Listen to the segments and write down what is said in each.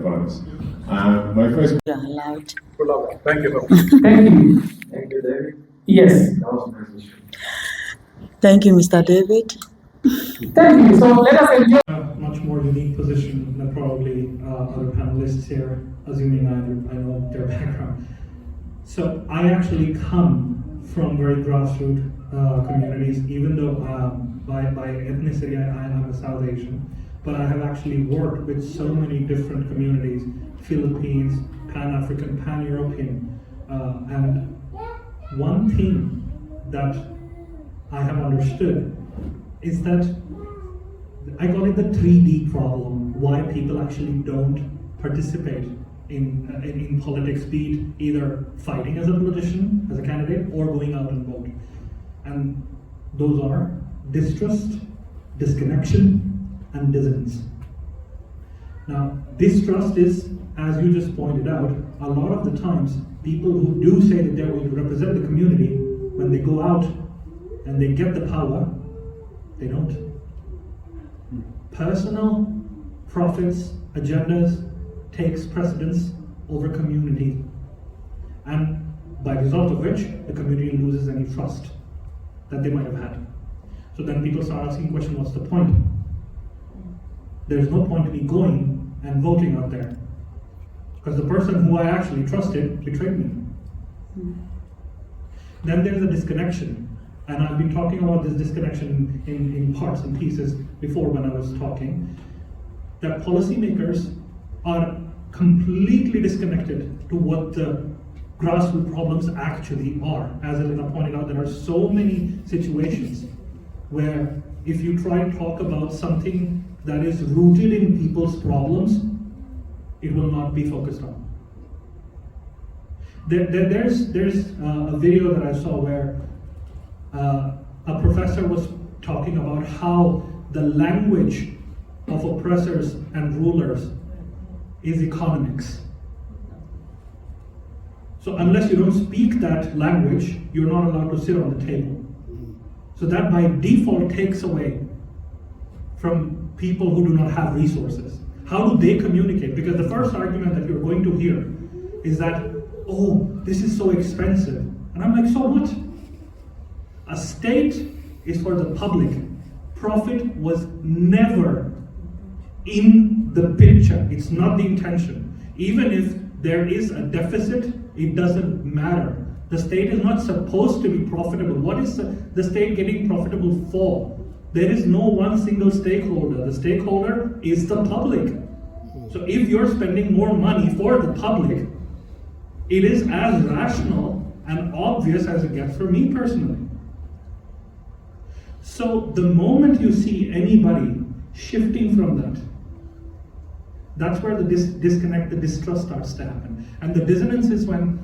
in front of us. My first. You are allowed. Thank you. Thank you. Thank you, David. Yes. That was a nice issue. Thank you, Mr. David. Thank you. So let us enjoy. A much more unique position than probably other panelists here, assuming I know their background. So I actually come from very grassroots communities, even though by ethnicity I'm a South Asian, but I have actually worked with so many different communities, Philippines, Pan-African, Pan-European, and one thing that I have understood is that I call it the 3D problem, why people actually don't participate in politics, be it either fighting as a politician, as a candidate, or going out and vote. And those are distrust, disconnection, and dissonance. Now, distrust is, as you just pointed out, a lot of the times, people who do say that they're going to represent the community, when they go out and they get the power, they don't. Personal profits, agendas takes precedence over community, and by result of which the community loses any trust that they might have had. So then people start asking the question, what's the point? There's no point in me going and voting out there, because the person who I actually trusted betrayed me. Then there's a disconnection. And I've been talking about this disconnection in parts and pieces before when I was talking, that policymakers are completely disconnected to what the grassroots problems actually are. As Elena pointed out, there are so many situations where if you try to talk about something that is rooted in people's problems, it will not be focused on. There's a video that I saw where a professor was talking about how the language of oppressors and rulers is economics. So unless you don't speak that language, you're not allowed to sit on the table. So that by default takes away from people who do not have resources. How do they communicate? Because the first argument that you're going to hear is that, oh, this is so expensive. And I'm like, so what? A state is for the public. Profit was never in the picture. It's not the intention. Even if there is a deficit, it doesn't matter. The state is not supposed to be profitable. What is the state getting profitable for? There is no one single stakeholder. The stakeholder is the public. So if you're spending more money for the public, it is as rational and obvious as it gets for me personally. So the moment you see anybody shifting from that, that's where the disconnect, the distrust starts to happen. And the dissonance is when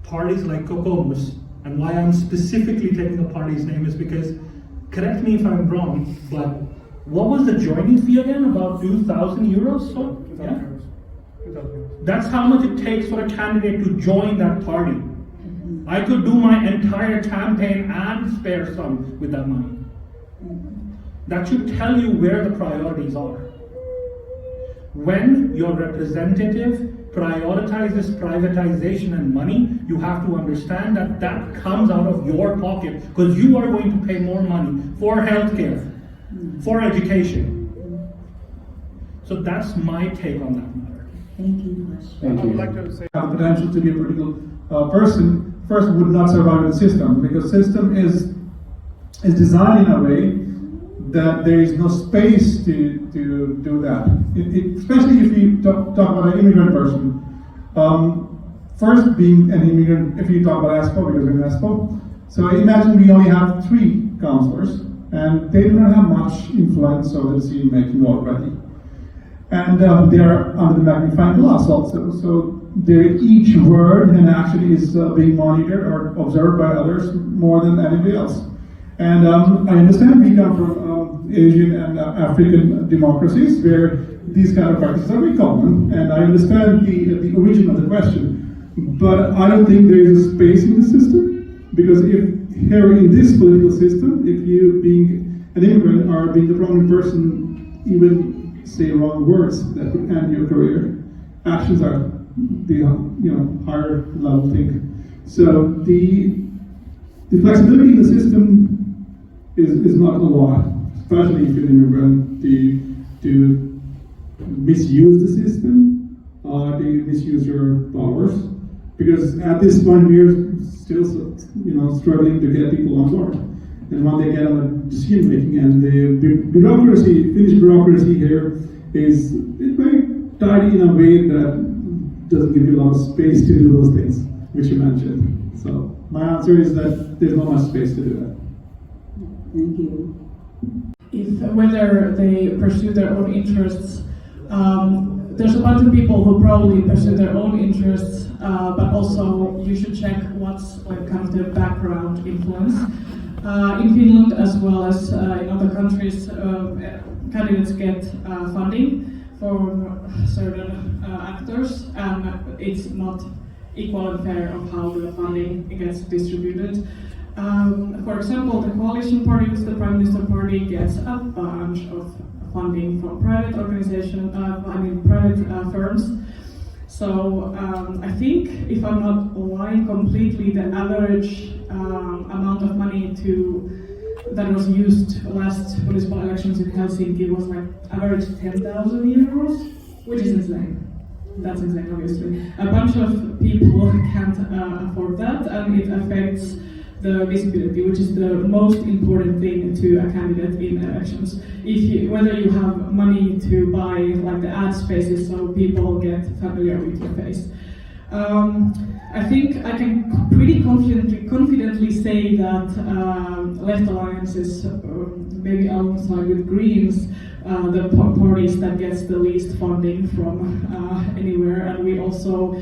parties like Kokomus, and why I'm specifically taking the party's name is because, correct me if I'm wrong, but what was the joining fee again? About 2,000 euros? So, yeah? 2,000. That's how much it takes for a candidate to join that party. I could do my entire campaign and spare some with that money. That should tell you where the priorities are. When your representative prioritizes privatization and money, you have to understand that that comes out of your pocket, because you are going to pay more money for healthcare, for education. So that's my take on that matter. Thank you. Thank I you. would like to say Have the potential to be a political person, first would not survive in the system, because system is designed in a way that there is no space to do that. Especially if you talk about an immigrant person. First, being an immigrant, if you talk about ESPO, because we're in ESPO. So imagine we only have 3 councillors, and they do not have much influence over the decision making already. And they are under the magnifying glass also. So each word and action is being monitored or observed by others more than anybody else. And I understand we come from Asian and African democracies where these kind of practices are very common, and I understand the origin of the question, but I don't think there is a space in the system, because if here in this political system, if you being an immigrant or being the prominent person, even say wrong words that could end your career. Actions are the higher level thing. So the flexibility in the system is not a lot, especially if you're an immigrant, to misuse the system, to misuse your powers. Because at this point we're still, struggling to get people on board. And when they get on the decision making, and the bureaucracy, Finnish bureaucracy here is very tidy in a way that doesn't give you a lot of space to do those things, which you mentioned. So my answer is that there's not much space to do that. Thank you. Whether they pursue their own interests, there's a bunch of people who probably pursue their own interests, but also you should check what's like kind of their background influence. In Finland, as well as in other countries, candidates get funding from certain actors, and it's not equal and fair of how the funding gets distributed. For example, the coalition party, which the Prime Minister party, gets a bunch of funding from private organizations, private firms. So I think, if I'm not lying completely, the average amount of money that was used last municipal elections in Helsinki was like average 10,000 euros, which is insane. That's insane, obviously. A bunch of people can't afford that, and it affects the visibility, which is the most important thing to a candidate in elections. Whether you have money to buy like the ad spaces so people get familiar with your face. I think I can pretty confidently say that left alliances, maybe alongside with Greens, the parties that gets the least funding from anywhere, and we also,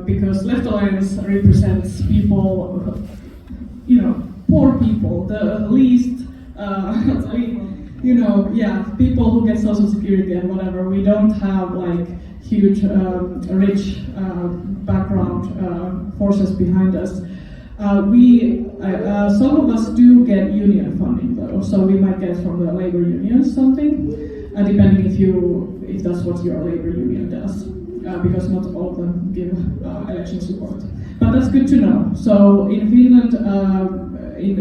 because left alliance represents people, poor people, the least, people who get social security and whatever. We don't have like huge, rich background forces behind us. Some of us do get union funding though, so we might get from the labor unions something, depending if that's what your labor union does, because not all of them give election support. But that's good to know. So in Finland,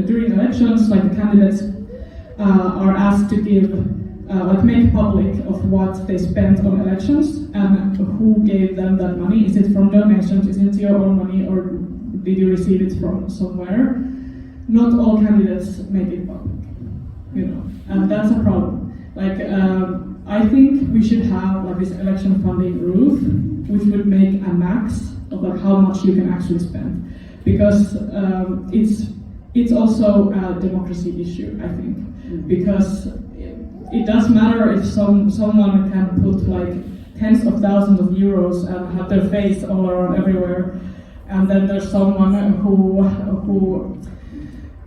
during elections, like the candidates are asked to give, make public of what they spent on elections and who gave them that money. Is it from donations? Is it your own money, or did you receive it from somewhere? Not all candidates make it public, and that's a problem. I think we should have like this election funding roof, which would make a max of like how much you can actually spend, because it's also a democracy issue, I think, because it does matter if someone can put like tens of thousands of euros and have their face all around everywhere, and then there's someone who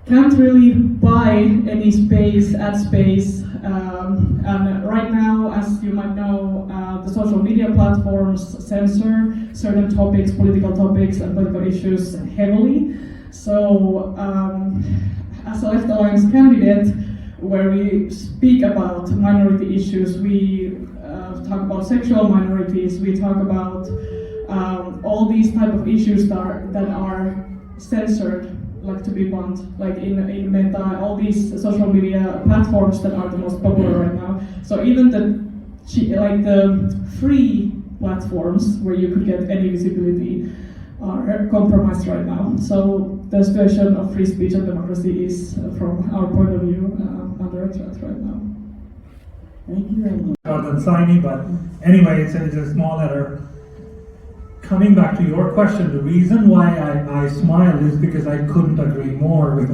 can't really buy any space, ad space, and right now, as you might know, the social media platforms censor certain topics, political topics and political issues heavily. So, as a Left Alliance candidate, where we speak about minority issues, we talk about sexual minorities, we talk about all these type of issues that are censored, like to be blunt, like in Meta, all these social media platforms that are the most popular right now. So even the free platforms where you could get any visibility are compromised right now. So the situation of free speech and democracy is, from our point of view, under a threat right now. Thank you very much. Rather than signing, but anyway, it's a small letter. Coming back to your question, the reason why I smiled is because I couldn't agree more with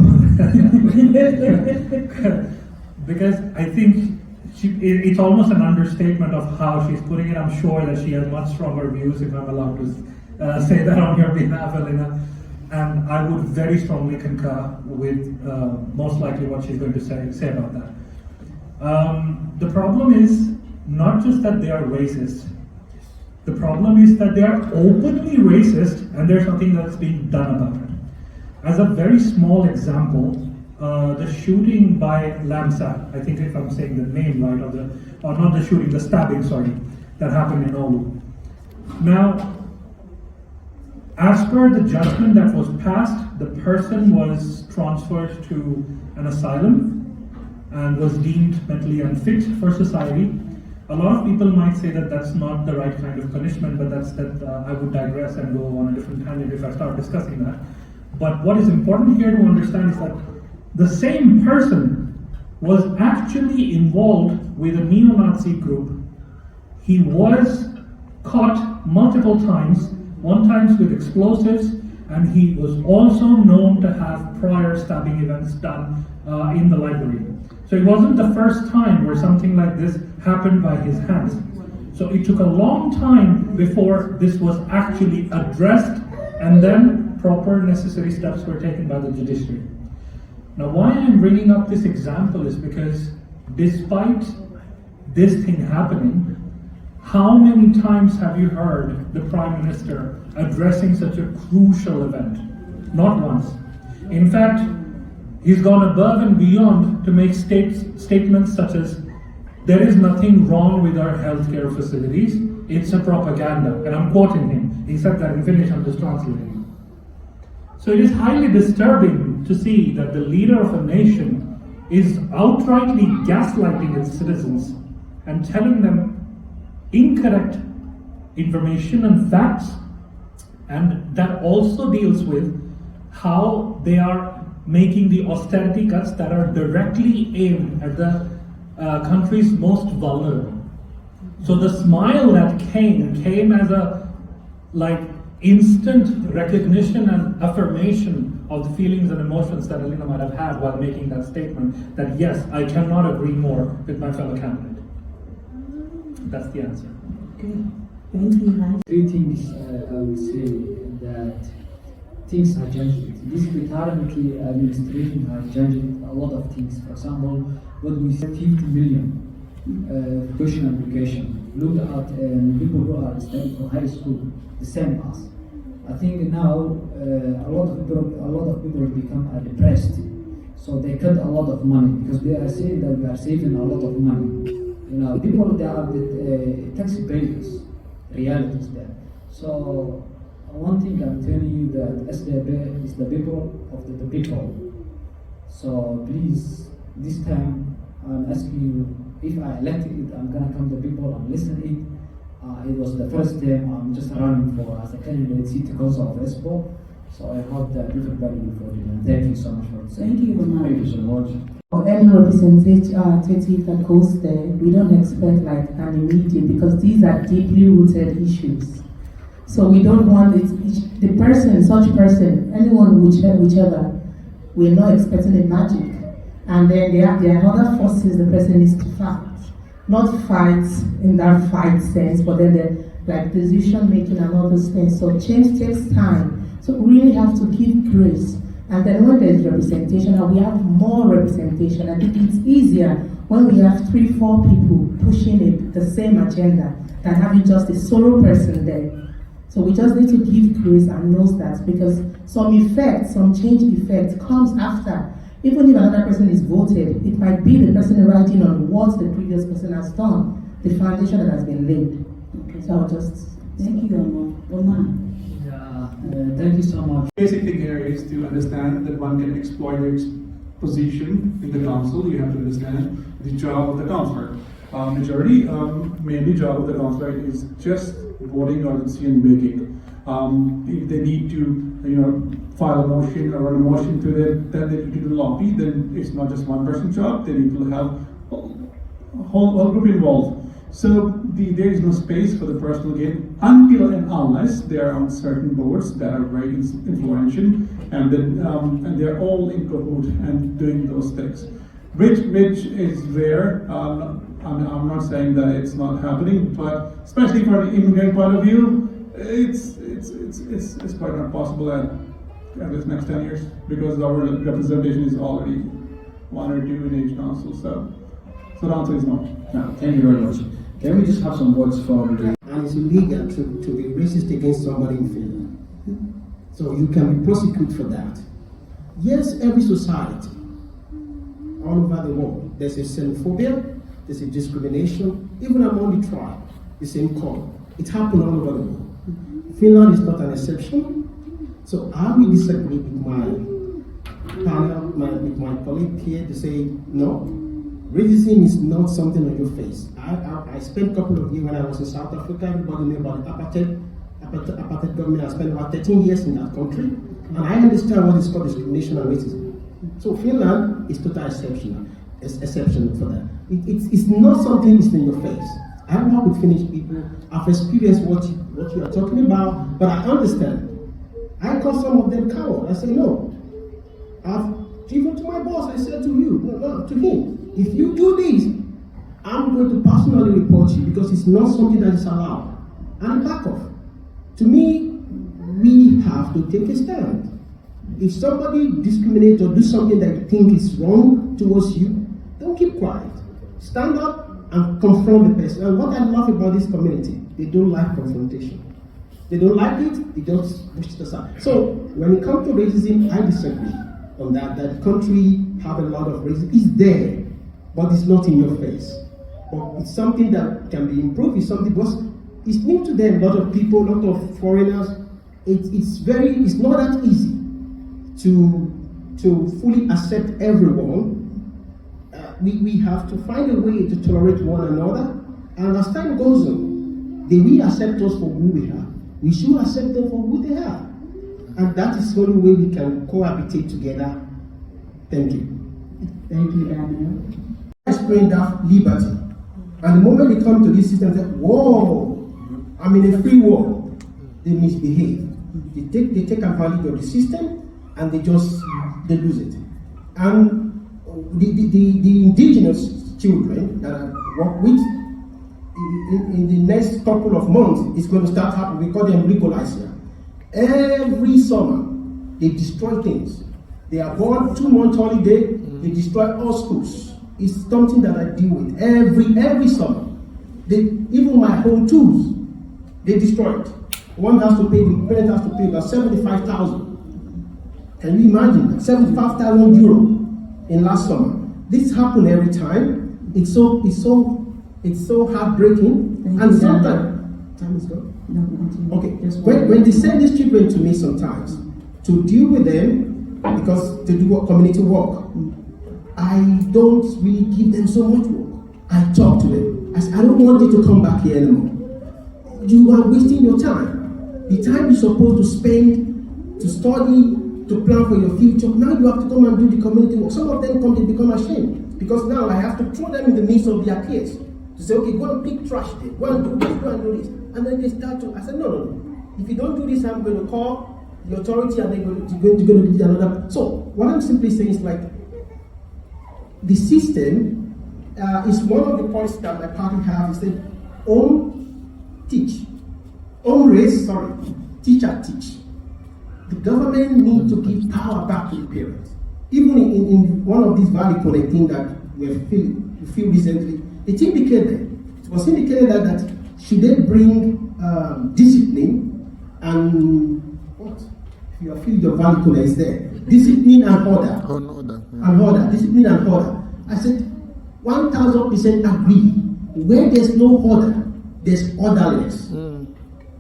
because I think it's almost an understatement of how she's putting it. I'm sure that she has much stronger views, if I'm allowed to say that on your behalf, Elena. And I would very strongly concur with most likely what she's going to say about that. The problem is not just that they are racist. The problem is that they are openly racist and there's nothing that's being done about it. As a very small example, the shooting by Lamsat, I think if I'm saying the name right, or not the shooting, the stabbing, sorry, that happened in Oulu. Now, as per the judgment that was passed, the person was transferred to an asylum and was deemed mentally unfit for society. A lot of people might say that that's not the right kind of punishment, but I would digress and go on a different tangent if I start discussing that. But what is important here to understand is that the same person was actually involved with a neo-Nazi group. He was caught multiple times, one time with explosives, and he was also known to have prior stabbing events done in the library. So it wasn't the first time where something like this happened by his hands. So it took a long time before this was actually addressed, and then proper necessary steps were taken by the judiciary. Now, why I'm bringing up this example is because despite this thing happening, how many times have you heard the Prime Minister addressing such a crucial event? Not once. In fact, he's gone above and beyond to make statements such as, there is nothing wrong with our healthcare facilities, it's a propaganda. And I'm quoting him. He said that in Finnish, I'm just translating. So it is highly disturbing to see that the leader of a nation is outrightly gaslighting its citizens and telling them incorrect information and facts, and that also deals with how they are making the austerity cuts that are directly aimed at the country's most vulnerable. So the smile that came as a instant recognition and affirmation of the feelings and emotions that Alina might have had while making that statement that yes, I cannot agree more with my fellow candidate. That's the answer. Okay. Thank you, Raj. Three things I would say that things are changing. This parliamentary administration are changing a lot of things. For example, what we said 50 million question application. Look at people who are studying for high school, the same as. I think now a lot of people become depressed, so they cut a lot of money because they are saying that we are saving a lot of money. You know, people they are with taxi payers, realities there. So one thing I'm telling you that SDP is the people of the people. So please, this time I'm asking you, if I elected it, I'm gonna come to people and listen to it. It was the first time I'm just running for as a candidate city council of Espoo. So I hope that everybody will vote in. Thank you so much for listening. Thank you, Raj. Thank you so much. For any representative that goes there, we don't expect an immediate, because these are deeply rooted issues. So we don't want the person, such person, anyone, whichever, we're not expecting a magic. And then there are other forces the person needs to fight. Not fight in that fight sense, but then decision making and all those things. So change takes time. So we really have to give grace. And then when there's representation, and we have more representation, I think it's easier when we have 3-4 people pushing the same agenda than having just a solo person there. So we just need to give grace and know that, because some change effect comes after. Even if another person is voted, it might be the person writing on what the previous person has done, the foundation that has been laid. Okay, so I'll just... Thank you, Oma. Thank you so much. Basic thing here is to understand that one can exploit its position in the council. You have to understand the job of the councillor. Majority, mainly job of the councillor is just voting or decision making. If they need to, file a motion or run a motion to it, then they need to do lobby. Then it's not just one person's job. They need to have a whole group involved. So there is no space for the personal gain until and unless they are on certain boards that are very influential, and then and they're all in cahoot and doing those things, which is rare. I'm not saying that it's not happening, but especially from an immigrant point of view, it's quite not possible at this next 10 years, because our representation is already 1 or 2 in each council. So the answer is no. No, thank you very much. Can we just have some words from the... And it's illegal to be racist against somebody in Finland. So you can be prosecuted for that. Yes, every society all over the world. There's a xenophobia, there's a discrimination, even among the tribe, the same color. It happened all over the world. Finland is not an exception. So I will disagree with my panel, with my colleague here to say, no, racism is not something on your face. I spent a couple of years when I was in South Africa. Everybody knew about the apartheid government. I spent about 13 years in that country, and I understand what is called discrimination and racism. So Finland is total exception for that. It's not something that's in your face. I work with Finnish people. I've experienced what you are talking about, but I understand. I call some of them cowards. I say no. Even to my boss, I said to him, if you do this, I'm going to personally report you because it's not something that is allowed. And back off. To me, we have to take a stand. If somebody discriminates or do something that you think is wrong towards you, don't keep quiet. Stand up and confront the person. And what I love about this community, they don't like confrontation. They don't like it, they just push it aside. So when it comes to racism, I disagree on that the country have a lot of racism. It's there, but it's not in your face. But it's something that can be improved. It's something because it's new to them. A lot of people, a lot of foreigners. It's not that easy to fully accept everyone. We have to find a way to tolerate one another. And as time goes on, they will accept us for who we are. We should accept them for who they are. And that is the only way we can cohabitate together. Thank you. Thank you, Daniel. Explain that liberty. And the moment they come to this system, they say, whoa, I'm in a free world. They misbehave. They take advantage of the system and they lose it. And the indigenous children that I work with, in the next couple of months, it's going to start happening. We call them legalize here. Every summer, they destroy things. They are born 2 month holiday, they destroy all schools. It's something that I deal with every summer. Even my home tools, they destroy it. One has to pay, the parent has to pay about 75,000. Can you imagine that? 75,000 euro in last summer. This happens every time. It's so heartbreaking. And sometimes, time is gone. Okay, when they send these children to me sometimes to deal with them, because to do community work, I don't really give them so much work. I talk to them. I say, I don't want you to come back here anymore. You are wasting your time. The time you're supposed to spend to study, to plan for your future, now you have to come and do the community work. Some of them come to become ashamed because now I have to throw them in the midst of their peers to say, okay, go and pick trash there, go and do this, go and do this. And then they start to, I said, no. If you don't do this, I'm going to call the authority and they're going to do another. So what I'm simply saying is like, the system is one of the points that my party have. Is that teacher teach. The government needs to give power back to the parents. Even in one of these value connecting that we feel recently, the thing became there. It was indicated that should they bring discipline and what? If you feel the value connect is there. Discipline and order. Discipline and order. I said 1000% agree. Where there's no order, there's orderliness.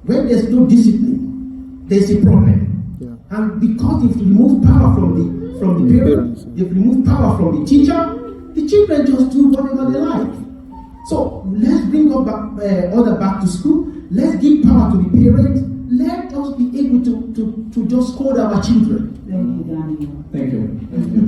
Where there's no discipline, there's a problem. Yeah. And because they've removed power from the parents, they've removed power from the teacher, the children just do whatever they like. So let's bring order back to school. Let's give power to the parents. Let us be able to just code our children. Thank you, Daniel. Thank you.